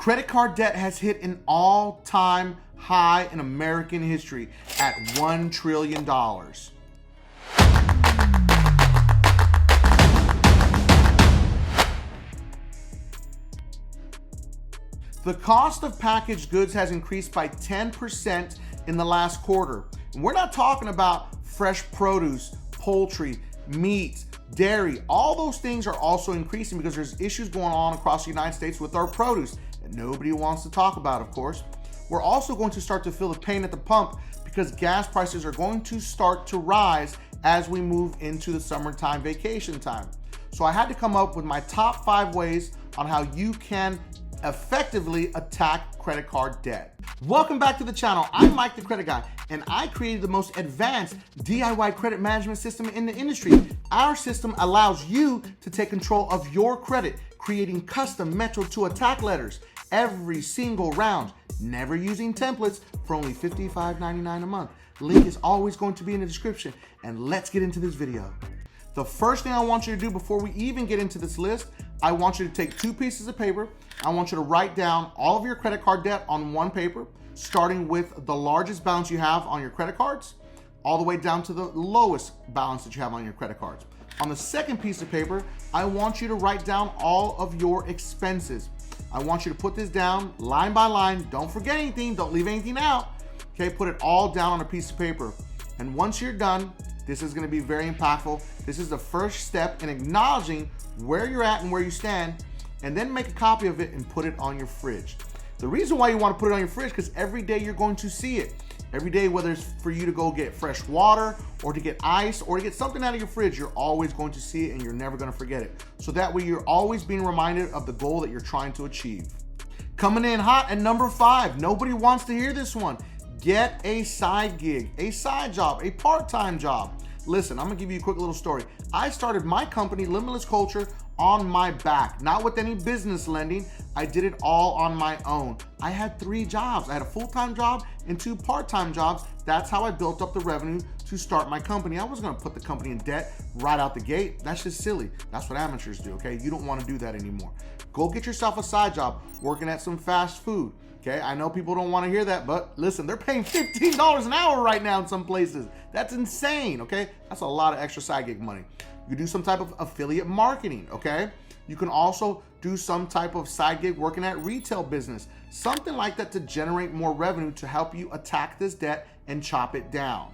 Credit card debt has hit an all-time high in American history at $1 trillion. The cost of packaged goods has increased by 10% in the last quarter. And we're not talking about fresh produce, poultry, meat, dairy. All those things are also increasing because there's issues going on across the United States with our produce that nobody wants to talk about, of course. We're also going to start to feel the pain at the pump because gas prices are going to start to rise as we move into the summertime vacation time. So I had to come up with my top 5 ways on how you can effectively attack credit card debt. Welcome back to the channel. I'm Mike the Credit Guy, and I created the most advanced DIY credit management system in the industry. Our system allows you to take control of your credit, creating custom Metro to attack letters every single round, never using templates, for only $55.99 a month. Link is always going to be in the description, and let's get into this video. The first thing I want you to do before we even get into this list, I want you to take 2 pieces of paper. I want you to write down all of your credit card debt on one paper, starting with the largest balance you have on your credit cards, all the way down to the lowest balance that you have on your credit cards. On the second piece of paper, I want you to write down all of your expenses. I want you to put this down line by line. Don't forget anything, don't leave anything out. Okay, put it all down on a piece of paper. And once you're done, this is gonna be very impactful. This is the first step in acknowledging where you're at and where you stand, and then make a copy of it and put it on your fridge. The reason why you want to put it on your fridge, because every day you're going to see it. Every day, whether it's for you to go get fresh water or to get ice or to get something out of your fridge, you're always going to see it and you're never going to forget it. So that way you're always being reminded of the goal that you're trying to achieve. Coming in hot at number 5, nobody wants to hear this one. Get a side gig, a side job, a part-time job. Listen, I'm gonna give you a quick little story. I started my company, Limitless Culture, on my back, not with any business lending. I did it all on my own. I had 3 jobs. I had a full-time job and 2 part-time jobs. That's how I built up the revenue to start my company. I wasn't gonna put the company in debt right out the gate. That's just silly. That's what amateurs do, okay? You don't wanna do that anymore. Go get yourself a side job, working at some fast food. Okay, I know people don't want to hear that, but listen, they're paying $15 an hour right now in some places. That's insane, okay? That's a lot of extra side gig money. You do some type of affiliate marketing, okay? You can also do some type of side gig working at retail business, something like that to generate more revenue to help you attack this debt and chop it down.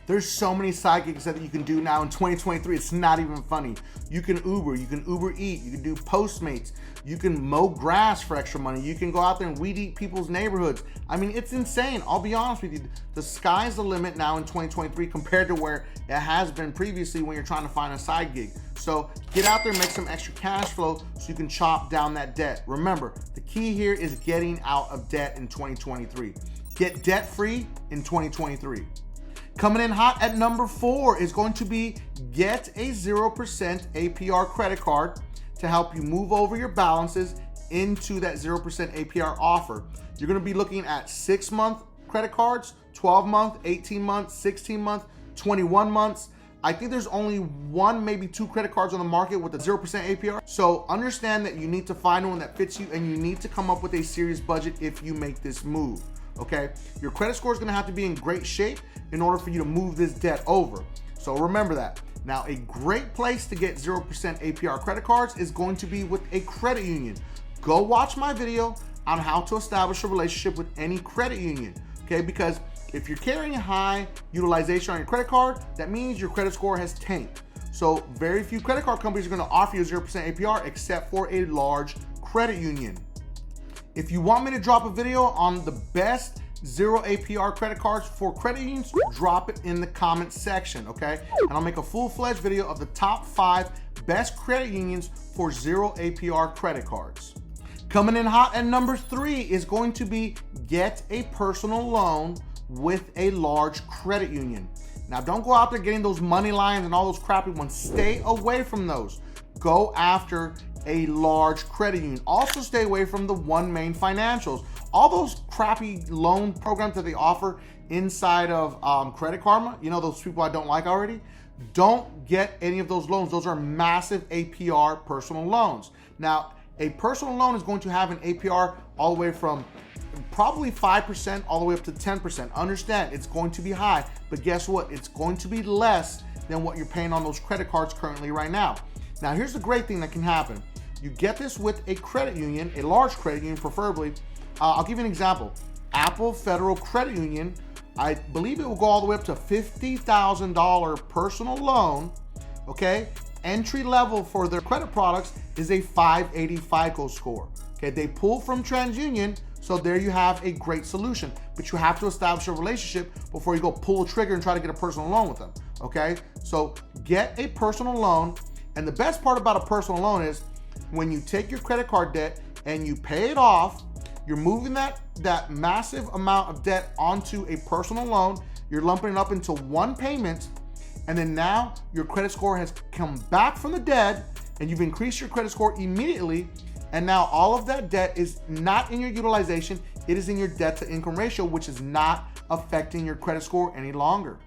There's so many side gigs that you can do now in 2023. It's not even funny. You can Uber, you can Uber Eat, you can do Postmates, you can mow grass for extra money, you can go out there and weed eat people's neighborhoods. I mean, it's insane. I'll be honest with you. The sky's the limit now in 2023 compared to where it has been previously when you're trying to find a side gig. So get out there and make some extra cash flow so you can chop down that debt. Remember, the key here is getting out of debt in 2023. Get debt free in 2023. Coming in hot at number 4 is going to be get a 0% APR credit card to help you move over your balances into that 0% APR offer. You're going to be looking at 6-month credit cards, 12-month, 18-month, 16-month, 21 months. I think there's only 1, maybe 2 credit cards on the market with a 0% APR. So understand that you need to find one that fits you, and you need to come up with a serious budget if you make this move. Okay, your credit score is going to have to be in great shape in order for you to move this debt over. So remember that. Now, a great place to get 0% APR credit cards is going to be with a credit union. Go watch my video on how to establish a relationship with any credit union, okay? Because if you're carrying high utilization on your credit card, that means your credit score has tanked. So very few credit card companies are going to offer you a 0% APR except for a large credit union. If you want me to drop a video on the best 0 APR credit cards for credit unions, drop it in the comment section, okay? And I'll make a full-fledged video of the top 5 best credit unions for 0 APR credit cards. Coming in hot at number 3 is going to be get a personal loan with a large credit union. Now, don't go out there getting those money lines and all those crappy ones. Stay away from those. Go after a large credit union. Also stay away from the One Main Financials. All those crappy loan programs that they offer inside of Credit Karma, you know, those people I don't like already. Don't get any of those loans. Those are massive APR personal loans. Now, A personal loan is going to have an APR all the way from probably 5% all the way up to 10%. Understand, it's going to be high, but guess what? It's going to be less than what you're paying on those credit cards currently right now. Now, here's the great thing that can happen. You get this with a credit union, a large credit union preferably. I'll give you an example. Apple Federal Credit Union, I believe it will go all the way up to $50,000 personal loan, okay? Entry level for their credit products is a 580 FICO score, okay? They pull from TransUnion, so there you have a great solution, but you have to establish a relationship before you go pull a trigger and try to get a personal loan with them, okay? So get a personal loan, and the best part about a personal loan is when you take your credit card debt and you pay it off, you're moving that massive amount of debt onto a personal loan, you're lumping it up into one payment, and then now your credit score has come back from the dead and you've increased your credit score immediately, and now all of that debt is not in your utilization, it is in your debt to income ratio, which is not affecting your credit score any longer.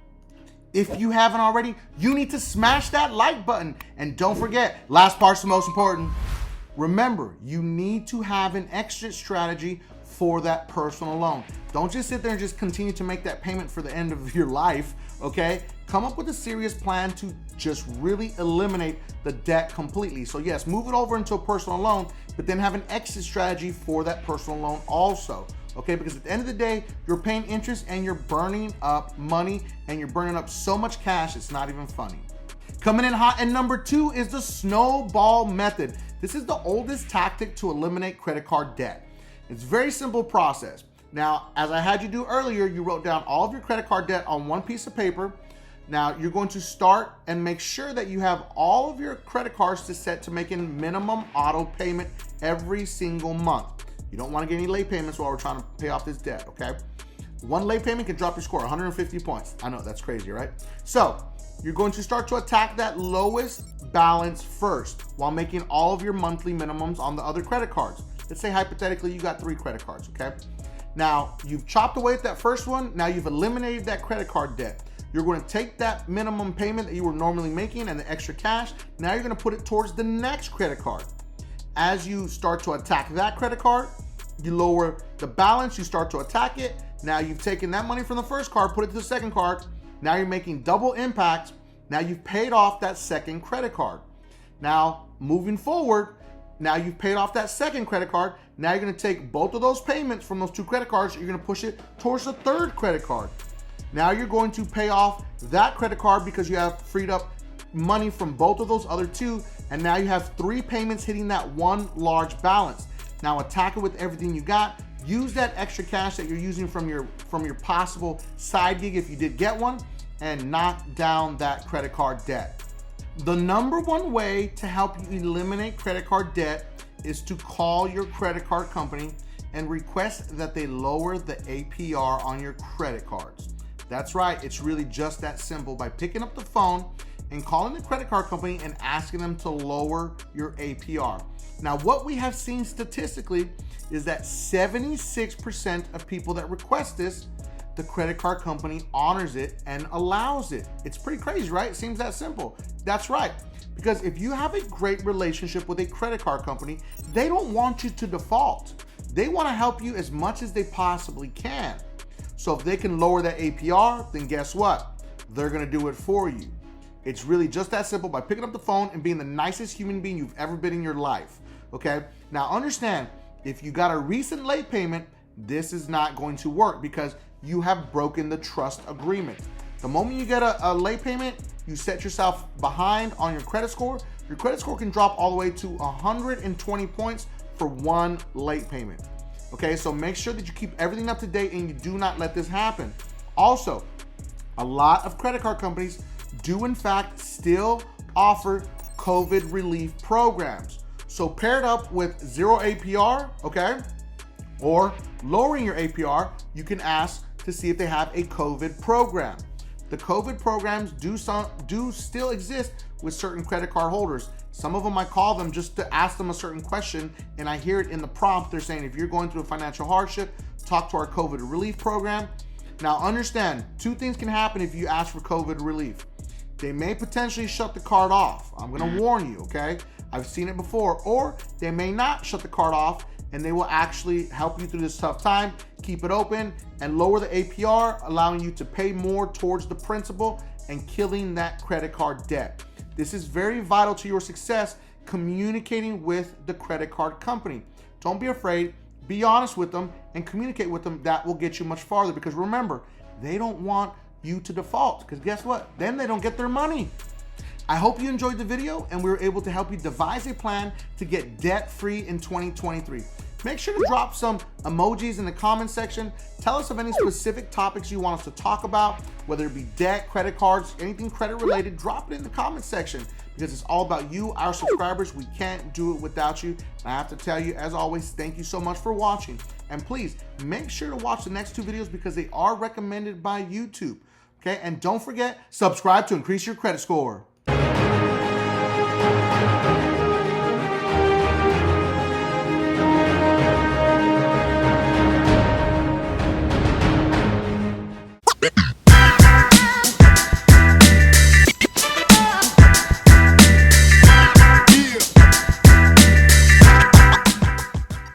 If you haven't already, you need to smash that like button. And don't forget, last part's the most important. Remember, you need to have an exit strategy for that personal loan. Don't just sit there and just continue to make that payment for the end of your life, okay? Come up with a serious plan to just really eliminate the debt completely. So yes, move it over into a personal loan, but then have an exit strategy for that personal loan also, okay? Because at the end of the day, you're paying interest and you're burning up money and you're burning up so much cash, it's not even funny. Coming in hot, and number 2 is the Snowball Method. This is the oldest tactic to eliminate credit card debt. It's a very simple process. Now, as I had you do earlier, you wrote down all of your credit card debt on one piece of paper. Now, you're going to start and make sure that you have all of your credit cards set to making minimum auto payment every single month. You don't want to get any late payments while we're trying to pay off this debt, okay? One late payment can drop your score 150 points. I know, that's crazy, right? So, you're going to start to attack that lowest balance first while making all of your monthly minimums on the other credit cards. Let's say hypothetically you got 3 credit cards, okay? Now, you've chopped away at that first one. Now you've eliminated that credit card debt. You're going to take that minimum payment that you were normally making and the extra cash. Now you're going to put it towards the next credit card. As you start to attack that credit card, you lower the balance, you start to attack it. Now you've taken that money from the first card, put it to the second card. Now you're making double impact. Now you've paid off that second credit card. Now, moving forward, now you've paid off that second credit card. Now you're gonna take both of those payments from those 2 credit cards, you're gonna push it towards the third credit card. Now you're going to pay off that credit card because you have freed up money from both of those other 2, and now you have 3 payments hitting that one large balance. Now attack it with everything you got. Use that extra cash that you're using from your possible side gig if you did get one, and knock down that credit card debt. The number 1 way to help you eliminate credit card debt is to call your credit card company and request that they lower the APR on your credit cards. That's right, it's really just that simple. By picking up the phone and calling the credit card company and asking them to lower your APR. Now, what we have seen statistically is that 76% of people that request this, the credit card company honors it and allows it. It's pretty crazy, right? It seems that simple. That's right. Because if you have a great relationship with a credit card company, they don't want you to default. They want to help you as much as they possibly can. So if they can lower that APR, then guess what? They're going to do it for you. It's really just that simple by picking up the phone and being the nicest human being you've ever been in your life. Okay? Now understand, if you got a recent late payment, this is not going to work because you have broken the trust agreement. The moment you get a late payment, you set yourself behind on your credit score. Your credit score can drop all the way to 120 points for one late payment. Okay, so make sure that you keep everything up to date and you do not let this happen. Also, a lot of credit card companies do in fact still offer COVID relief programs. So paired up with 0 APR, okay, or lowering your APR, you can ask to see if they have a COVID program. The COVID programs do still exist with certain credit card holders. Some of them I call them just to ask them a certain question, and I hear it in the prompt. They're saying, if you're going through a financial hardship, talk to our COVID relief program. Now understand, 2 things can happen if you ask for COVID relief. They may potentially shut the card off. I'm gonna warn you, okay? I've seen it before. Or they may not shut the card off and they will actually help you through this tough time, keep it open, and lower the APR, allowing you to pay more towards the principal and killing that credit card debt. This is very vital to your success, communicating with the credit card company. Don't be afraid, be honest with them and communicate with them. That will get you much farther, because remember, they don't want you to default, because guess what? Then they don't get their money. I hope you enjoyed the video and we were able to help you devise a plan to get debt-free in 2023. Make sure to drop some emojis in the comment section. Tell us of any specific topics you want us to talk about, whether it be debt, credit cards, anything credit related. Drop it in the comment section, because it's all about you, our subscribers. We can't do it without you. I have to tell you, as always, thank you so much for watching. And please make sure to watch the next 2 videos, because they are recommended by YouTube. Okay, and don't forget, subscribe to increase your credit score.